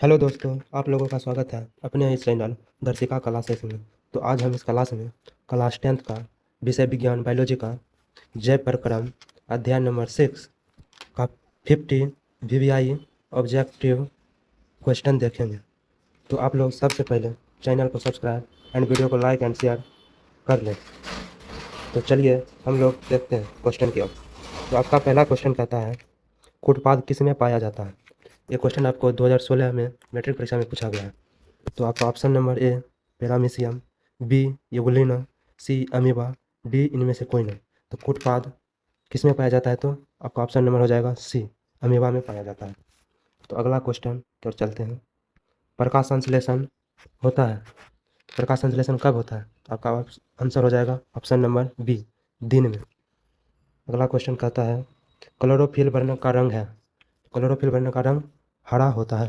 Hello दोस्तों, आप लोगों का स्वागत है अपने इस चैनल दर्शिका क्लासेस में। तो आज हम इस क्लास में क्लास 10th का विषय विज्ञान बायोलॉजी का जैव प्रक्रम अध्याय नंबर 6 का 50 वीवीआई ऑब्जेक्टिव क्वेश्चन देखेंगे। तो आप लोग सबसे पहले चैनल को सब्सक्राइब एंड वीडियो को लाइक एंड शेयर कर लें। तो चलिए हम लोग देखते हैं क्वेश्चन की ओर। तो आपका पहला क्वेश्चन कहता है, उत्पाद किस में पाया जाता है। ये क्वेश्चन आपको 2016 में मैट्रिक परीक्षा में पूछा गया है। तो आपका option number A paramecium, B euglena, C amoeba, D इनमें से कोई नहीं। तो उत्पाद किस में पाया जाता है, तो आपका ऑप्शन नंबर हो जाएगा सी, अमीबा में पाया जाता है। तो अगला क्वेश्चन की ओर चलते हैं। प्रकाश संश्लेषण होता है, प्रकाश संश्लेषण कब होता है, तो आपका आंसर हो जाएगा ऑप्शन नंबर बी, दिन में। अगला क्वेश्चन कहता है, क्लोरोफिल वर्ण का रंग है, क्लोरोफिल वर्ण का रंग हरा होता है।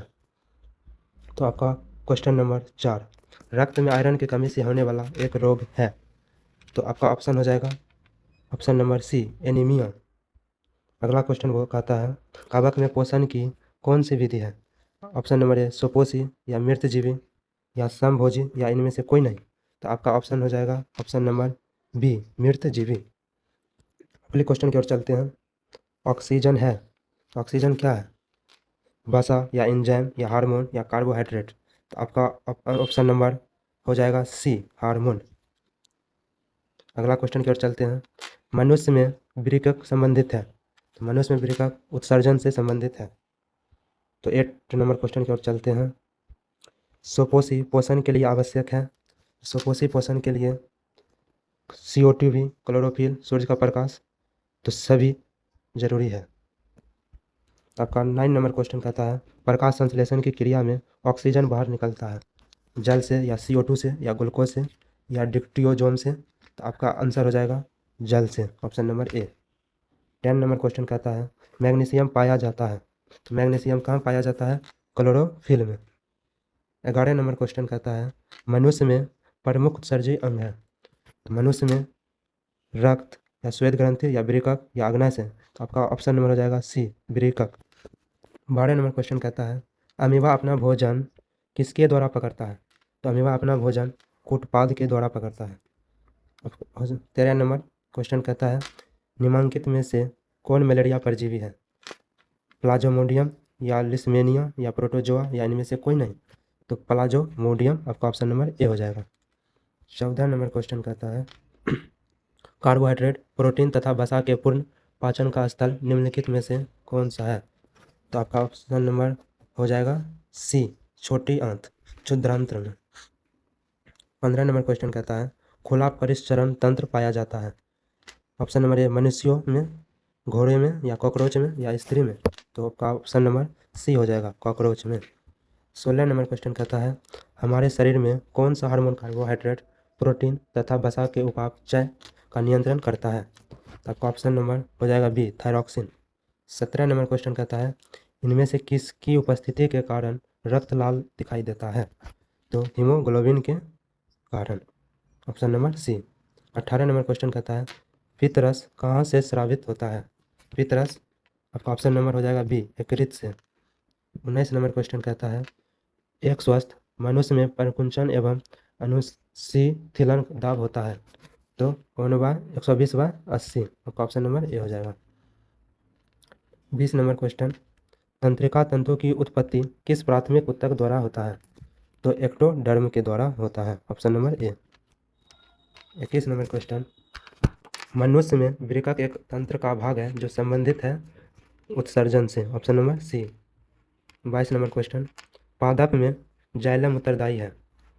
तो आपका क्वेश्चन नंबर 4, रक्त में आयरन की कमी से होने वाला एक रोग है। तो आपका ऑप्शन हो जाएगा ऑप्शन नंबर सी, एनीमिया। अगला क्वेश्चन वो कहता है, कवक में पोषण की कौन सी विधि है। ऑप्शन नंबर ए सुपोषी या मृतजीवी या समभोजी या इनमें से कोई नहीं। तो आपका ऑप्शन हो जाएगा ऑप्शन नंबर बी, मृतजीवी। अगले क्वेश्चन की ओर चलते हैं। ऑक्सीजन है, ऑक्सीजन क्या है, वसा या एंजाइम या हार्मोन या कार्बोहाइड्रेट। तो आपका ऑप्शन नंबर हो जाएगा सी, हार्मोन। अगला क्वेश्चन की ओर चलते हैं। मनुष्य में वृक्क संबंधित है, तो मनुष्य में वृक्क उत्सर्जन से संबंधित है। तो 8 नंबर क्वेश्चन की ओर चलते हैं। सुपोषी पोषण के लिए आवश्यक है, सुपोषी पोषण के लिए CO2 भी, क्लोरोफिल, सूर्य का प्रकाश, तो सभी जरूरी है। आपका 9 नंबर क्वेश्चन कहता है, प्रकाश संश्लेषण की क्रिया में ऑक्सीजन बाहर निकलता है, जल से या CO2 से या ग्लूकोज से या डिक्टियोजोन से। तो आपका आंसर हो जाएगा जल से, ऑप्शन नंबर ए। 10 नंबर क्वेश्चन कहता है, मैग्नीशियम पाया जाता है, तो मैग्नीशियम कहाँ पाया जाता है, क्लोरोफिल में। 11 नंबर क्वेश्चन कहता है, मनुष्य में प्रमुख उत्सर्जी अंग है, तो मनुष्य में रक्त या श्वेत ग्रंथि या वृक्क या अग्नाशय से। तो आपका ऑप्शन नंबर हो जाएगा सी, वृक्क। 12 नंबर क्वेश्चन कहता है, अमीबा अपना भोजन किसके द्वारा पकड़ता है, तो अमीबा अपना भोजन उत्पाद के द्वारा पकड़ता है। 13 नंबर क्वेश्चन कहता है, निम्नलिखित में से कौन मलेरिया परजीवी है, प्लाज्मोडियम या लिस्मेनिया या प्रोटोजोआ या इनमें से कोई नहीं। तो प्लाज्मोडियम आपका ऑप्शन नंबर ए हो जाएगा। 14 नंबर क्वेश्चन कहता है, कार्बोहाइड्रेट, प्रोटीन तथा वसा के पूर्ण पाचन का स्थल निम्नलिखित में से कौन सा है। तो आपका ऑप्शन नंबर हो जाएगा सी, छोटी आंत, क्षुद्रांत्र में। 15 नंबर क्वेश्चन कहता है, खुला परिसरण तंत्र पाया जाता है। ऑप्शन नंबर ए, मनुष्यों में, घोड़े में या कॉकरोच में या स्त्री में। तो आपका ऑप्शन नंबर सी हो जाएगा, कॉकरोच में। 16 नंबर क्वेश्चन कहता है, हमारे शरीर में कौन सा हार्मोन कार्बोहाइड्रेट, प्रोटीन तथा वसा के उपापचय का नियंत्रण करता है। तो आपका ऑप्शन नंबर हो जाएगा बी, थायरॉक्सिन। 17 नंबर क्वेश्चन कहता है, इनमें से किसकी उपस्थिति के कारण रक्त लाल दिखाई देता है। तो हीमोग्लोबिन के कारण, option number C. 18 number question कहता है, पित्तरस कहाँ से स्रावित होता है। पित्तरस आपका ऑप्शन नंबर हो जाएगा बी, यकृत से। 19 नंबर क्वेश्चन कहता है, एक स्वस्थ मनुष्य में परिकुंचन एवं अनुशीथिलन दाब होता है। तो कौन बा 120/80, आपका ऑप्शन नंबर ए हो जाएगा। 20 नंबर क्वेश्चन, तंत्रिका तंतु की उत्पत्ति किस प्राथमिक ऊतक द्वारा होता है। तो एक्टोडर्म के द्वारा होता है, ऑप्शन नंबर ए। 21 नंबर क्वेश्चन, मनुष्य में वृक्क एक तंत्र का भाग है जो संबंधित है उत्सर्जन से, option number C. 22 number question, पादप में जाइलम उत्तरदायी है,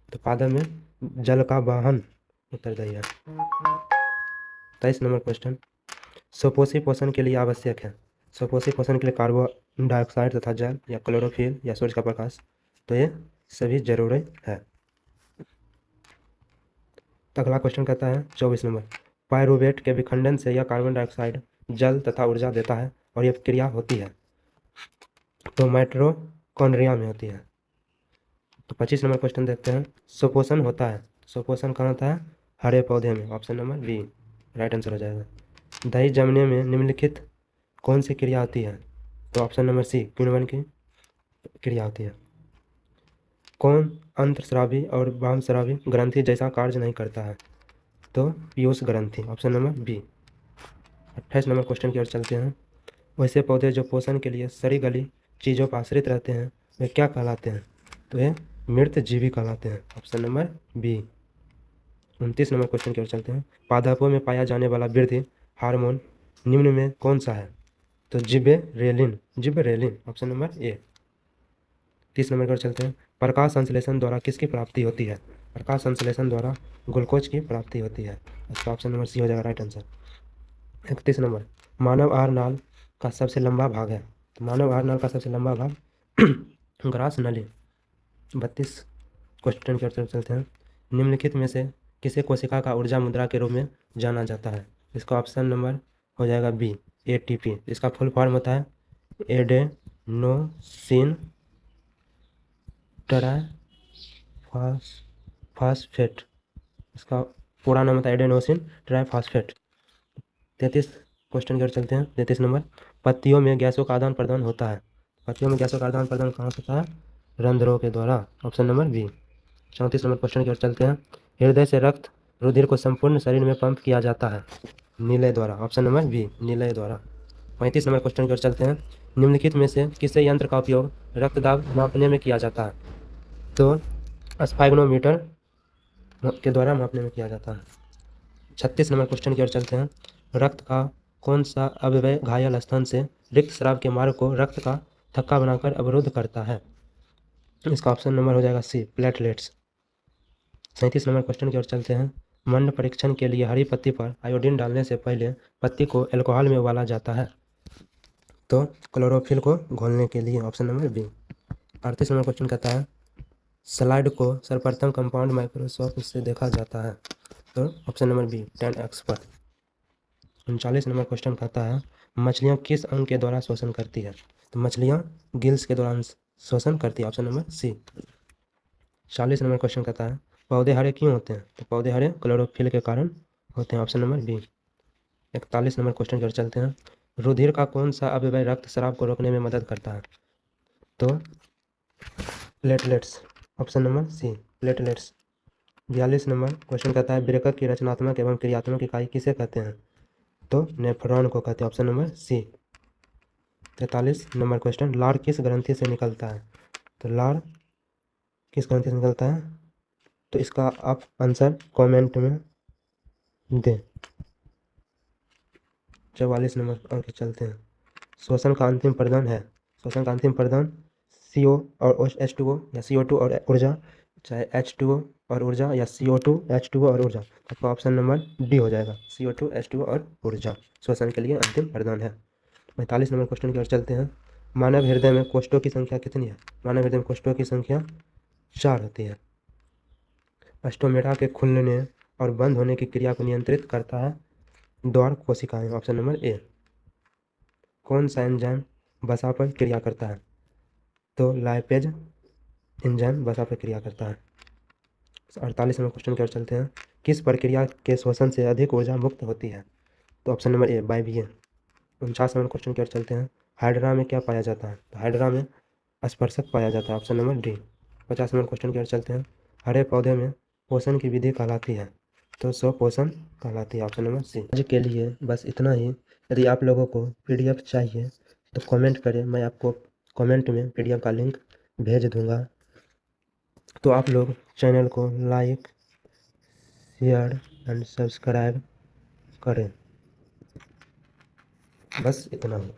तो पादप में जल का वाहन उत्तरदायी है। 23 नंबर क्वेश्चन, सुपोषी पोषण के लिए आवश्यक है, सुपोषी पोषण के लिए कार्बन डाइऑक्साइड तथा जल या क्लोरोफिल या सूर्य का प्रकाश। तो ये सभी जरूरी है। तो अगला क्वेश्चन कहता है 24 नंबर, पायरुवेट के विखंडन से यह कार्बन डाइऑक्साइड, जल तथा ऊर्जा देता है और यह क्रिया होती है तो माइटोकॉन्ड्रिया में होती है। तो 25 नंबर क्वेश्चन देखते हैं, सुपोषण होता है, सुपोषण कहाँ होता है, हरे पौधे में, option number B right answer हो जाएगा। दही जमने में निम्नलिखित कौन सी क्रिया होती है। तो ऑप्शन नंबर सी, किण्वन की क्रिया होती है। कौन अंतःस्रावी और वामस्रावी ग्रंथि जैसा कार्य नहीं करता है? तो पीयूष ग्रंथि, option number B. 28 number question की ओर चलते हैं। वैसे पौधे जो पोषण के लिए सड़ी गली चीज़ों पर आश्रित रहते हैं वे क्या कहलाते हैं? तो ये मृत जीवी कहलाते हैं, option number B. 29 number question की ओर चलते हैं। पादपों में पाया जाने वाला वृद्धि हार्मोन निम्न में कौन सा है? तो जिबरेलिन, ऑप्शन नंबर ए। 30 नंबर की ओर चलते हैं। प्रकाश संश्लेषण द्वारा किसकी प्राप्ति होती है? प्रकाश संश्लेषण द्वारा ग्लूकोज की प्राप्ति होती है। इसका ऑप्शन नंबर सी हो जाएगा राइट आंसर। 31 नंबर, मानव आहार नाल का सबसे लंबा भाग है? तो मानव आहार नाल का सबसे लंबा भाग ग्रास नली। 32 क्वेश्चन की ओर चलते हैं। निम्नलिखित में से किसे कोशिका का ऊर्जा मुद्रा के रूप में जाना जाता है? इसका ऑप्शन नंबर हो जाएगा बी, एटीपी। इसका फुल फॉर्म होता है एडेनोसिन ट्राइफॉस्फेट। इसका पूरा नाम होता है एडेनोसिन ट्राइफॉस्फेट। 33 क्वेश्चन की ओर चलते हैं। 33 नंबर, पत्तियों में गैसों का आदान प्रदान होता है? पत्तियों में गैसों का आदान प्रदान कहाँ से होता है? रंध्रों के द्वारा, option number B. 34 number question की ओर चलते हैं। हृदय से रक्त रुधिर को संपूर्ण शरीर में पंप किया जाता है? नीले द्वारा, ऑप्शन नंबर बी, नीले द्वारा। 35 नंबर क्वेश्चन की ओर चलते हैं। निम्नलिखित में से किस यंत्र का उपयोग रक्तदाब मापने में किया जाता है? तो स्पाइगनोमीटर के द्वारा मापने में किया जाता है। 36 नंबर क्वेश्चन की ओर चलते हैं। रक्त का कौन सा अवयव घायल स्थान से रिक्त स्राव के मार्ग को रक्त का थक्का बनाकर अवरुद्ध करता है? इसका ऑप्शन नंबर हो जाएगा सी, प्लेटलेट्स। 37 नंबर क्वेश्चन की ओर चलते हैं। मंड परीक्षण के लिए हरी पत्ती पर आयोडीन डालने से पहले पत्ती को अल्कोहल में उबाला जाता है? तो क्लोरोफिल को घोलने के लिए, option number B. 38 number question कहता है स्लाइड को सर्वप्रथम कंपाउंड माइक्रोस्कोप से देखा जाता है? तो ऑप्शन नंबर बी, 10x पर। 39 नंबर क्वेश्चन कहता है मछलियाँ किस अंग के द्वारा शोषण करती है? तो मछलियाँ गिल्स के दौरान शोषण करती है, option number C. 40 number question कहता है पौधे हरे क्यों होते हैं? तो पौधे हरे क्लोरोफिल के कारण होते हैं, option number B. 41 number question की ओर चलते हैं। रुधिर का कौन सा अवयव रक्त स्राव को रोकने में मदद करता है? तो platelets, option number C, platelets. 42 number question कहता है बेरेकक की रचनात्मक एवं क्रियात्मक इकाई किसे कहते हैं? तो नेफ्रॉन को कहते हैं, option number C. 43 number question लार किस ग्रंथि से निकलता है? तो लार किस ग्रंथि से निकलता है? तो इसका आप आंसर कमेंट में दें। 44 नंबर और चलते हैं। श्वसन का अंतिम प्रदान है? श्वसन का अंतिम प्रदान CO और H2O या CO2 और ऊर्जा, चाहे H2O और ऊर्जा या CO2 H2O और ऊर्जा। आपका ऑप्शन नंबर डी हो जाएगा, CO2 H2O और ऊर्जा श्वसन के लिए अंतिम प्रदान है। 45 नंबर क्वेश्चन की ओर चलते हैं। मानव हृदय में कोष्ठों की संख्या कितनी है? मानव हृदय में कोष्ठों की संख्या 4 होती है। अस्टोमेटा के खुलने और बंद होने की क्रिया को नियंत्रित करता है द्वार कोशिकाएं, ऑप्शन नंबर ए। कौन सा एंजाइम वसा पर क्रिया करता है? तो लाइपेज एंजाइम वसा पर क्रिया करता है। 48 नंबर क्वेश्चन की ओर चलते हैं। किस प्रक्रिया के शोषण से अधिक ऊर्जा मुक्त होती है? तो ऑप्शन नंबर ए, वायवीय। 49 नंबर क्वेश्चन की ओर चलते हैं। हाइड्रा में क्या पाया जाता है? तो हाइड्रा में स्पर्शक पाया जाता है, option number D. 50 number question की ओर चलते हैं। हरे पौधे में पोषण की विधि कहलाती है? तो स्वपोषण कहलाती है, ऑप्शन नंबर सी। आज के लिए बस इतना ही। यदि आप लोगों को PDF चाहिए तो कमेंट करें, मैं आपको कमेंट में PDF का लिंक भेज दूंगा। तो आप लोग चैनल को लाइक, शेयर एंड सब्सक्राइब करें। बस इतना ही।